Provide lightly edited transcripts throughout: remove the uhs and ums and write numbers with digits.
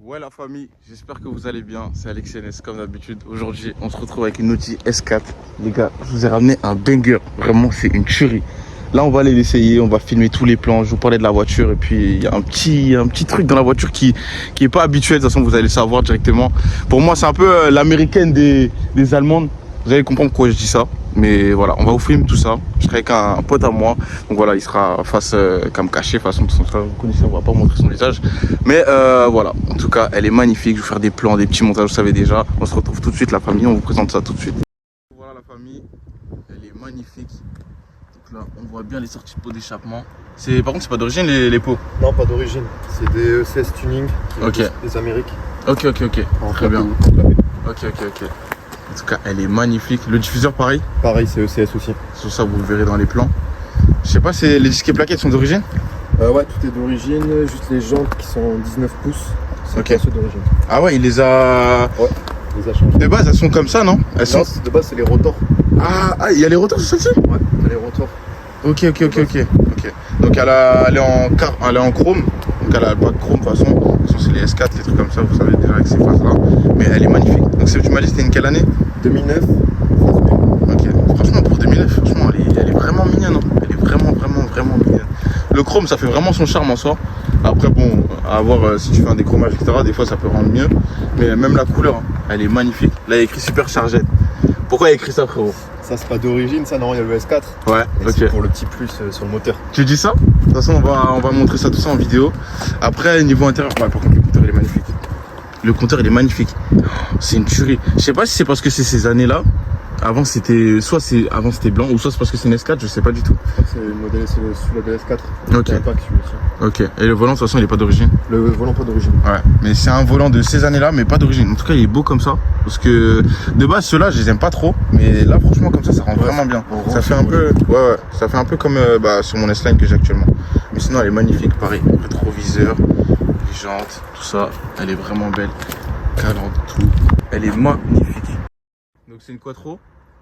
Ouais la famille, j'espère que vous allez bien, c'est Alex NS comme d'habitude. Aujourd'hui on se retrouve avec une Audi S4. Les gars, je vous ai ramené un banger, vraiment c'est une tuerie. Là on va aller l'essayer, on va filmer tous les plans, je vous parlais de la voiture. Et puis il y a un petit truc dans la voiture qui est pas habituel, de toute façon vous allez le savoir directement. Pour moi c'est un peu l'américaine des Allemandes, vous allez comprendre pourquoi je dis ça. Mais voilà, on va vous filmer tout ça. Je serai avec un pote à moi. Donc voilà, il sera face cam caché, façon de son frère. Vous connaissez, on va pas montrer son visage. Mais voilà, en tout cas, elle est magnifique. Je vais faire des plans, des petits montages, vous savez déjà. On se retrouve tout de suite, la famille. On vous présente ça tout de suite. Voilà la famille, elle est magnifique. Donc là, on voit bien les sorties de pots d'échappement. Par contre, c'est pas d'origine les pots? Non, pas d'origine. C'est des ECS Tuning qui Ok. des Amériques. Ok. Très bien. Ok. En tout cas, elle est magnifique. Le diffuseur, pareil. Pareil, c'est ECS aussi. Sur ça, vous le verrez dans les plans. Je sais pas, les disques et plaquettes sont d'origine? Ouais, tout est d'origine. Juste les jantes qui sont 19 pouces, c'est Ok. pas ceux d'origine. Ah ouais, il les a... Ouais, il les a changés. De base, elles sont comme ça, non? Elles sont... Non, de base, c'est les rotors. Ah, il y a les rotors sur celle-ci? Ouais, t'as les rotors. Ok. Donc elle est en chrome. Donc elle a pas de chrome de toute façon. C'est les S4, les trucs comme ça, vous savez déjà avec ces phases là. Mais elle est magnifique. Donc tu m'as dit c'était une quelle année? 2009. Ok. Franchement pour 2009, franchement elle est vraiment mignonne. Hein. Elle est vraiment mignonne. Le chrome ça fait vraiment son charme en soi. Après bon, à voir si tu fais un déchromage etc. Des fois ça peut rendre mieux. Mais même la couleur, hein, elle est magnifique. Là il y a écrit super chargette. Pourquoi il y a écrit ça frérot? Ça, c'est pas d'origine, ça, non, il y a le S4. Ouais, Et ok. c'est pour le petit plus sur le moteur. Tu dis ça? De toute façon, on va montrer ça tout ça en vidéo. Après, niveau intérieur, ouais, par contre, le compteur il est magnifique. Le compteur il est magnifique. C'est une tuerie. Je sais pas si c'est parce que c'est ces années-là. Avant c'était blanc ou soit c'est parce que c'est une S4, je sais pas du tout. Je crois que c'est le modèle, c'est sous la S4. Ok. Il y a un pack celui-ci. Ok. Et le volant de toute façon il est pas d'origine. Le volant pas d'origine. Ouais. Mais c'est un volant de ces années-là, mais pas d'origine. En tout cas, il est beau comme ça. Parce que de base ceux-là, je les aime pas trop. Mais là, franchement, comme ça rend vraiment bien. Ça fait un peu, ouais. Ça fait un peu comme sur mon S-Line que j'ai actuellement. Mais sinon, elle est magnifique. Pareil, rétroviseur, les jantes, tout ça. Elle est vraiment belle. Calandre, tout. Elle est magnifique. Donc c'est une Quattro.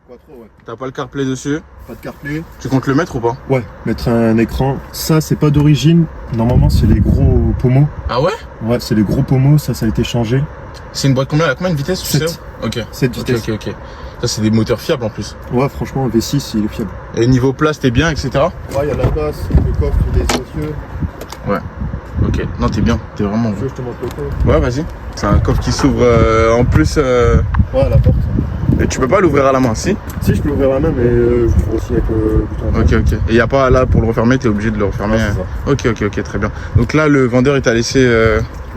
Quattro, ouais. T'as pas le CarPlay dessus. Pas de CarPlay. Tu comptes le mettre ou pas? Ouais, mettre un écran. Ça, c'est pas d'origine. Normalement, c'est les gros pommeaux. Ah ouais? Ouais, c'est les gros pommeaux. Ça a été changé. C'est une boîte combien? Elle a combien de vitesses? Tu 7. sais? Ok. 7 vitesses. Ok. Ça, c'est des moteurs fiables en plus. Ouais, franchement, un V6, il est fiable. Et niveau place, t'es bien, etc. Ouais, il y a la place, le coffre, il est spacieux. Ouais. Ok. Non, t'es bien. T'es vraiment Tu veux bien. que je te montre le coffre? Ouais, vas-y. C'est un coffre qui s'ouvre en plus. Ouais, à la porte. Et tu peux pas l'ouvrir à la main, si? Si, je peux l'ouvrir à la main, mais je l'ouvre aussi avec le bouton. Ok. Et y a pas là pour le refermer, t'es obligé de le refermer. Ouais, c'est ça. Ok, très bien. Donc là, le vendeur, il t'a laissé.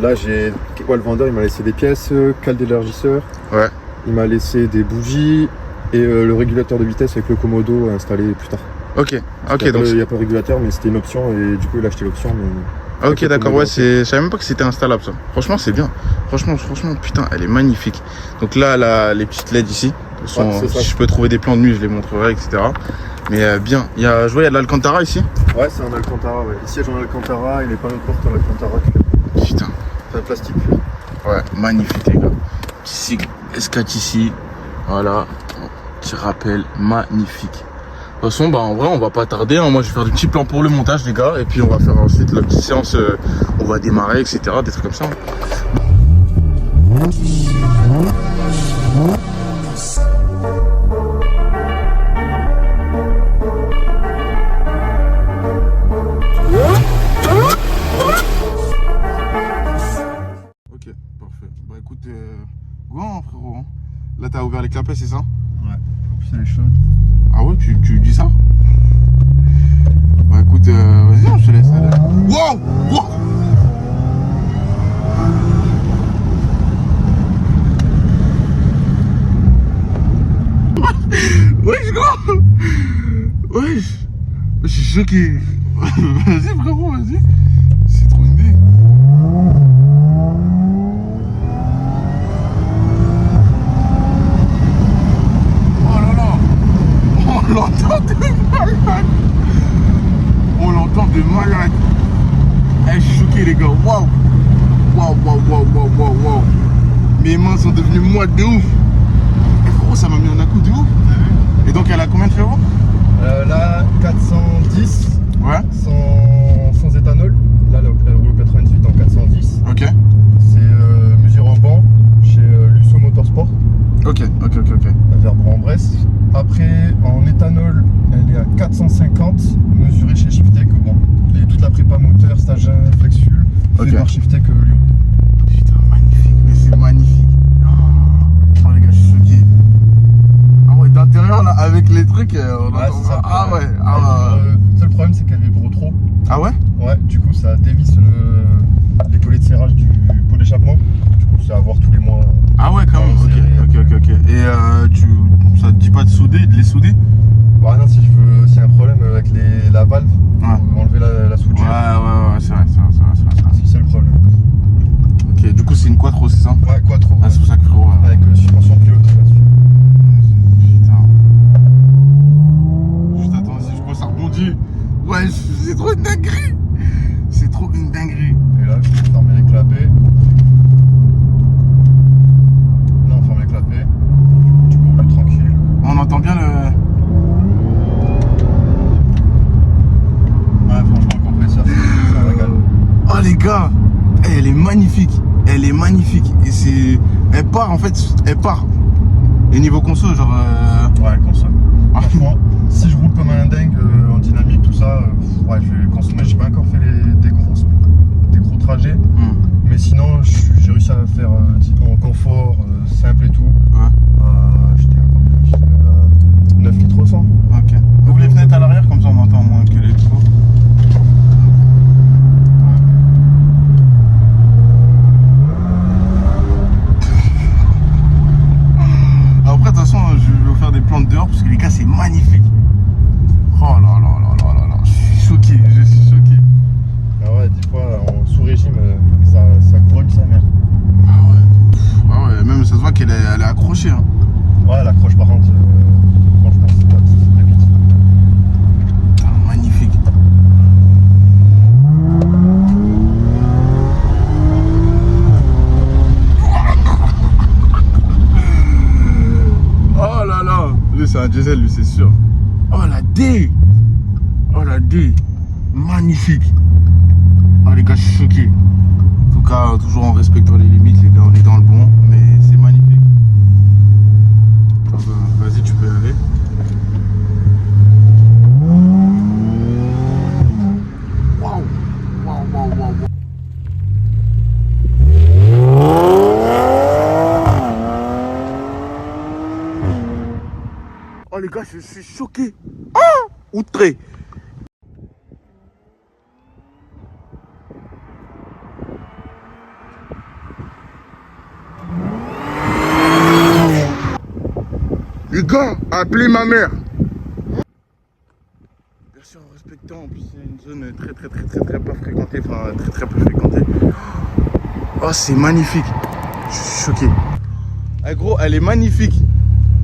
Là, j'ai. Ouais, le vendeur, il m'a laissé des pièces, cale d'élargisseur. Ouais. Il m'a laissé des bougies et le régulateur de vitesse avec le Komodo installé plus tard. Ok. Donc. Il Donc. n'y a pas de régulateur, mais c'était une option et du coup, il a acheté l'option. Mais... Ok, d'accord. Ouais, je savais même pas que c'était installable ça. Franchement, c'est bien. Franchement, putain, elle est magnifique. Donc là, les petites LED ici. Sont, c'est ça. si je peux trouver des plans de nuit, je les montrerai, etc. Mais bien. Je vois, il y a de l'Alcantara ici. Ouais, c'est un Alcantara, ouais. Le siège en Alcantara et les panneaux de porte en Alcantara. Putain. C'est un plastique. Ouais, magnifique les gars. Petit sigle S4 ici. Voilà. Petit rappel, magnifique. De toute façon, en vrai, on va pas tarder. Hein. Moi, je vais faire des petits plans pour le montage, les gars. Et puis, on va faire ensuite la petite séance. On va démarrer, etc. Des trucs comme ça. Ok, parfait. Bah écoute, go hein, frérot. Hein. Là, t'as ouvert les clapets, c'est ça? Ouais, en plus elle est chaude. Ah ouais, tu dis ça? Bah écoute, vas-y, je te laisse aller. Wow! Wesh gros! Wesh! Je suis choqué. Vas-y frérot, vas-y. C'est trop une idée. On l'entend de malade. On l'entend de malade. Je suis choqué les gars. Waouh. Mes mains sont devenues moites de ouf. Et frérot, ça m'a mis un coup de ouf. Et donc elle a combien de frérot? Là, 410. Ouais. Sans éthanol. Là, elle roule 98 en 410. Ok. C'est Brest. Après, en éthanol, elle est à 450, mesurée chez Shiftech. Bon, et toute la prépa moteur, stage Flexfuel, fait par Shiftech Lyon. Putain, magnifique, mais c'est magnifique. Oh les gars, je suis choqué. Ah ouais, d'intérieur là, avec les trucs, on entend ça. Ah ouais, Le seul problème, c'est qu'elle vibre trop. Ah ouais? Ouais, du coup, ça dévisse les collets de serrage du pot d'échappement. Du coup, c'est à voir tous les mois. Ah ouais, quand même, ok. Et ça te dit pas de souder, de les souder? Bah non, si s'il y a un problème avec la valve, faut enlever la soudure. Ouais, c'est vrai. C'est le problème. Ok, du coup, c'est une quattro, c'est ça? Ouais, quattro. Ah, c'est pour ça que frérot. Avec suspension pilote là-dessus. Putain. Juste attends, si je crois que ça rebondit. Ouais, c'est trop une dinguerie. C'est trop une dinguerie. Et là, je vais fermer les clapets. Là, on ferme les clapets. Tu peux rouler tranquille. On entend bien le. Ouais, franchement, le compresseur, c'est un régal. Oh les gars, elle est magnifique. Elle est magnifique. Et c'est. Elle part en fait, elle part. Et niveau conso, genre. Ouais, elle consomme. Franchement, si je roule comme un dingue en dynamique, tout ça, ouais, je vais consommer. J'ai pas encore fait des gros trajets. Mais sinon, j'ai réussi à faire en confort, simple et tout. Ouais. J'étais à combien? J'étais à 9 litres au 100. Ok. Ouvre les fenêtres à l'arrière, comme ça on entend moins que les chevaux. Après, de toute façon, je vais vous faire des plans de dehors parce que les gars, c'est magnifique. Oh là là, je suis choqué, Ah ouais, des fois, en sous-régime, ça grogne sa mère. Ah ouais, même ça se voit qu'elle est accrochée. Hein. Ouais, elle accroche par contre, franchement, c'est très vite. Ah, magnifique. Oh là là, lui c'est un diesel, lui c'est sûr. Oh la D. Magnifique. Oh les gars, je suis choqué. En tout cas, toujours en respectant les limites, les gars, on est dans le bon, mais c'est magnifique. Vas-y, tu peux y aller. Waouh. Oh les gars, je suis choqué. Ah, outré. Les gars, appelez ma mère. Bien sûr, en respectant, en plus c'est une zone très peu fréquentée, enfin très peu fréquentée. Oh, c'est magnifique. Je suis choqué. Ah, gros, elle est magnifique.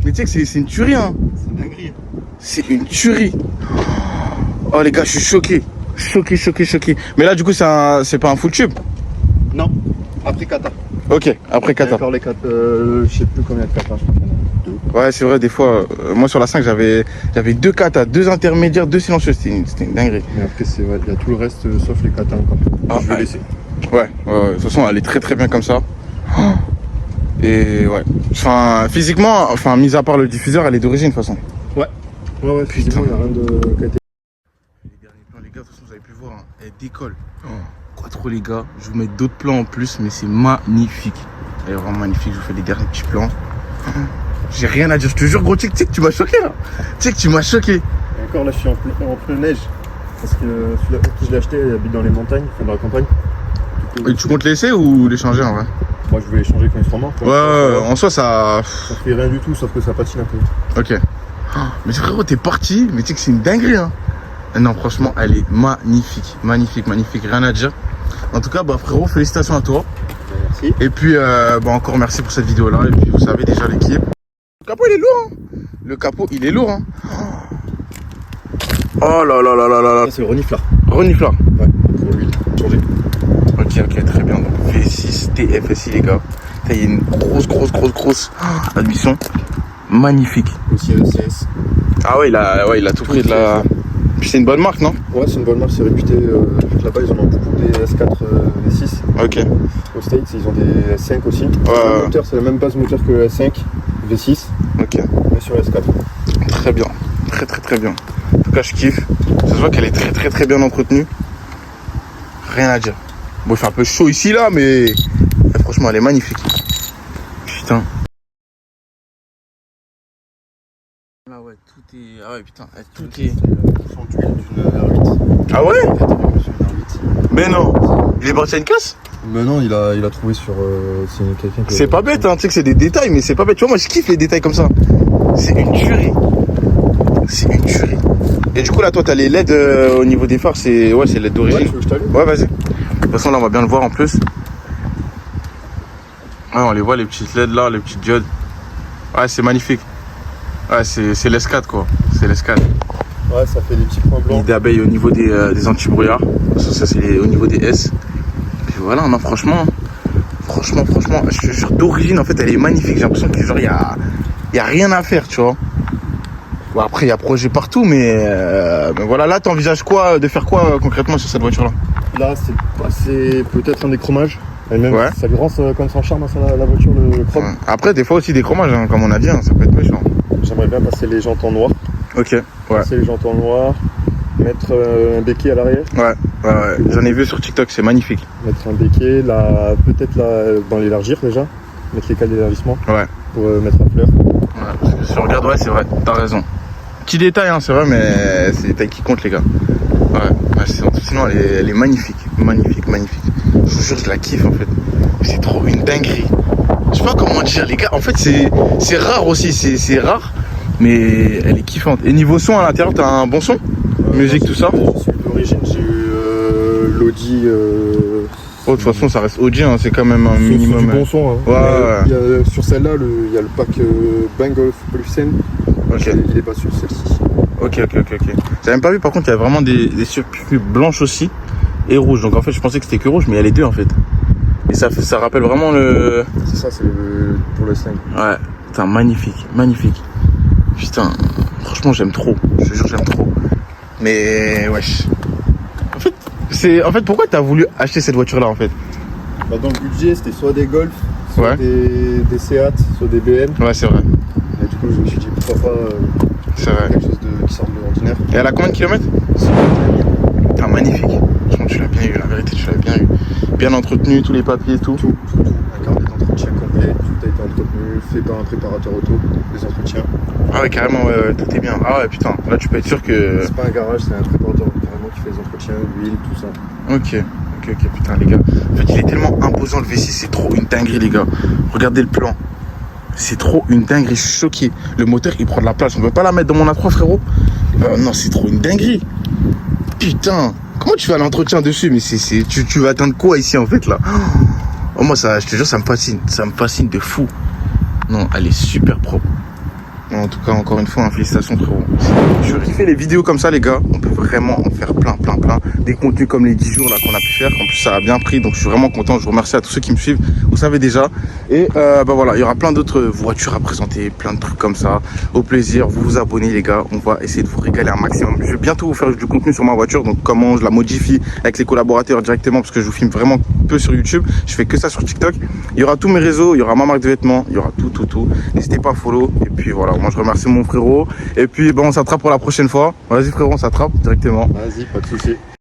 Mais tu sais que c'est une tuerie, hein. C'est une dinguerie. C'est une tuerie. Oh les gars, je suis choqué. Choqué. Mais là, du coup, c'est pas un full tube. Non, après kata. Ok, après kata. Encore les kata, je sais plus combien de kata, je crois qu'il y en a 2. Ouais, c'est vrai, des fois, moi sur la 5, j'avais 2 kata, 2 intermédiaires, 2 silencieux. C'était une dinguerie. Mais après, il y a tout le reste sauf les kata encore. Je vais laisser. Ouais, de toute façon, elle est très bien comme ça. Et ouais. Enfin, physiquement, mis à part le diffuseur, elle est d'origine de toute façon. Ouais, physiquement, il n'y a rien de qualité. Les derniers plans, les gars, de toute façon, vous avez pu voir, hein, elle décolle. Quoi trop, les gars, je vous mets d'autres plans en plus, mais c'est magnifique. Elle est vraiment magnifique, je vous fais les derniers petits plans. J'ai rien à dire, je te jure, gros, tu sais que tu m'as choqué là. Tu sais que tu m'as choqué. Et encore là, je suis en pleine neige. Parce que celui-là, qui je l'ai acheté, il habite dans les montagnes, enfin dans la campagne. Et tu comptes laisser ou les changer en vrai? Moi, je vais les changer quand ils seront morts. Ouais, en soi, ça. Ça fait rien du tout, sauf que ça patine un peu. Ok. Mais frérot, t'es parti, mais tu sais que c'est une dinguerie, hein. Non, franchement, elle est magnifique, rien à dire. En tout cas, bah frérot, félicitations à toi. Merci. Et puis, encore merci pour cette vidéo-là. Et puis, vous savez déjà l'équipe. Le capot, il est lourd, hein. Le capot, il est lourd, hein. Oh là là là là là là. Ça, c'est le reniflard. Reniflard. Ouais, pour l'huile. Changer. Ok, très bien. Donc, V6 TFSI, les gars. Il y a une grosse admission. Magnifique. Aussi CS. Ah ouais, il a tout pris de la. Puis c'est une bonne marque, non? Ouais, c'est une bonne marque, c'est réputé. Là-bas, ils en ont beaucoup des S4 V6. Ok. Aux States, ils ont des S5 aussi. Le moteur, c'est la même base moteur que le S5 V6. Ok. Mais sur S4. Très bien. Très bien. En tout cas, je kiffe. Ça se voit qu'elle est très bien entretenue. Rien à dire. Bon, il fait un peu chaud ici, là, mais franchement, elle est magnifique. Putain. Ah ouais, tout est... Ah ouais, putain, tout est... Bouchon d'huile d'une R8. Ah ouais? Sur une R8. Mais non. Il est parti à une casse? Mais non, il a trouvé sur... c'est quelqu'un qui... C'est pas bête, hein, tu sais que c'est des détails, mais c'est pas bête. Tu vois, moi, je kiffe les détails comme ça. C'est une tuerie. C'est une tuerie. Et du coup, là, toi, t'as les LED au niveau des phares, c'est... Ouais, c'est LED d'origine. Ouais, tu veux que je t'allume? Ouais, vas-y. De toute façon, là, on va bien le voir en plus. Ouais, on les voit, les petites LED là, les petites diodes. Ouais, c'est magnifique. Ouais, c'est l'S4, quoi. C'est l'S4. Ouais, ça fait des petits points blancs. Nid d'abeille au niveau des anti-brouillards. Ça c'est au niveau des S. Puis voilà, non, franchement, je te jure, d'origine, en fait, elle est magnifique. J'ai l'impression que, genre, y a rien à faire, tu vois. Bon, après, il y a projet partout, mais voilà, là, t'envisages quoi, de faire quoi concrètement sur cette voiture-là? Là, c'est peut-être un déchromage. Et même, Ouais. ça lui rend comme son charme à la voiture, le chrome. Ouais. Après, des fois aussi des chromages, hein, comme on a dit, hein, ça peut être méchant. J'aimerais bien passer les jantes en noir. Ok, ouais. Passer les jantes en noir. Mettre un béquet à l'arrière. Ouais. J'en ai vu sur TikTok, c'est magnifique. Mettre un béquet, peut-être dans l'élargir déjà. Mettre les cales d'élargissement. Ouais. Pour mettre à fleur. Ouais, parce que si on regarde, ouais, c'est vrai, t'as raison. Petit détail, hein, c'est vrai, mais c'est les détails qui comptent, les gars. Ouais, sinon, elle est magnifique. Magnifique. Je vous jure, je la kiffe, en fait. C'est trop une dinguerie. Je sais pas comment dire, les gars. En fait, c'est rare aussi, c'est rare, mais elle est kiffante. Et niveau son, à l'intérieur, t'as un bon son? Musique, tout ça? Je suis d'origine, j'ai eu l'Audi. Oh, de toute façon, ça reste OG, hein, c'est quand même un minimum. C'est du bon son. Hein. Ouais. Sur celle-là, il y a le pack Bang Olufsen. Ok. Il est pas sur celle-ci. Ok. J'avais même pas vu, par contre, il y a vraiment des surpiqûres blanches aussi et rouges. Donc en fait, je pensais que c'était que rouge, mais il y a les deux en fait. Et ça rappelle vraiment le. C'est ça, c'est pour le 5. Ouais, putain, magnifique. Putain, franchement, j'aime trop. Je te jure, j'aime trop. Mais wesh. En fait, pourquoi t'as voulu acheter cette voiture-là en fait? Bah, dans le budget, c'était soit des Golf, soit Ouais. des Seat, soit des BM. Ouais, c'est vrai. Et du coup, je me suis dit pourquoi pas C'est vrai. quelque chose qui sort de l'ordinaire. Et elle a combien de kilomètres? Putain, magnifique. Franchement, tu l'as bien eu, la vérité, tu l'as bien eu. Bien entretenu, tous les papiers, tout. Tout. Un carnet d'entretien complet, tout a été entretenu, fait par un préparateur auto, les entretiens. Ah ouais, carrément, ouais, tout est bien. Ah ouais, putain, là tu peux être sûr que... C'est pas un garage, c'est un préparateur carrément qui fait les entretiens, l'huile, tout ça. Ok, putain les gars. En fait, il est tellement imposant le V6, c'est trop une dinguerie les gars. Regardez le plan. C'est trop une dinguerie, je suis choqué. Le moteur, il prend de la place. On peut pas la mettre dans mon A3, frérot? Non, c'est trop une dinguerie. Putain, comment tu fais à l'entretien dessus? Mais tu vas atteindre quoi ici en fait là? Oh, moi, ça, je te jure, ça me fascine. Ça me fascine de fou. Non, elle est super propre. En tout cas, encore une fois, félicitations frérot. Je refais les vidéos comme ça les gars, on peut vraiment en faire plein. Des contenus comme les 10 jours là qu'on a pu faire, en plus ça a bien pris, donc je suis vraiment content, je vous remercie à tous ceux qui me suivent, vous savez déjà. Et bah voilà, il y aura plein d'autres voitures à présenter, plein de trucs comme ça. Au plaisir, vous vous abonnez les gars, on va essayer de vous régaler un maximum. Je vais bientôt vous faire du contenu sur ma voiture, donc comment je la modifie avec les collaborateurs directement, parce que je vous filme vraiment peu sur YouTube, je fais que ça sur TikTok. Il y aura tous mes réseaux, il y aura ma marque de vêtements, il y aura tout. N'hésitez pas à follow, et puis voilà. Moi je remercie mon frérot et puis bon on s'attrape pour la prochaine fois. Vas-y frérot, on s'attrape directement. Vas-y, pas de soucis.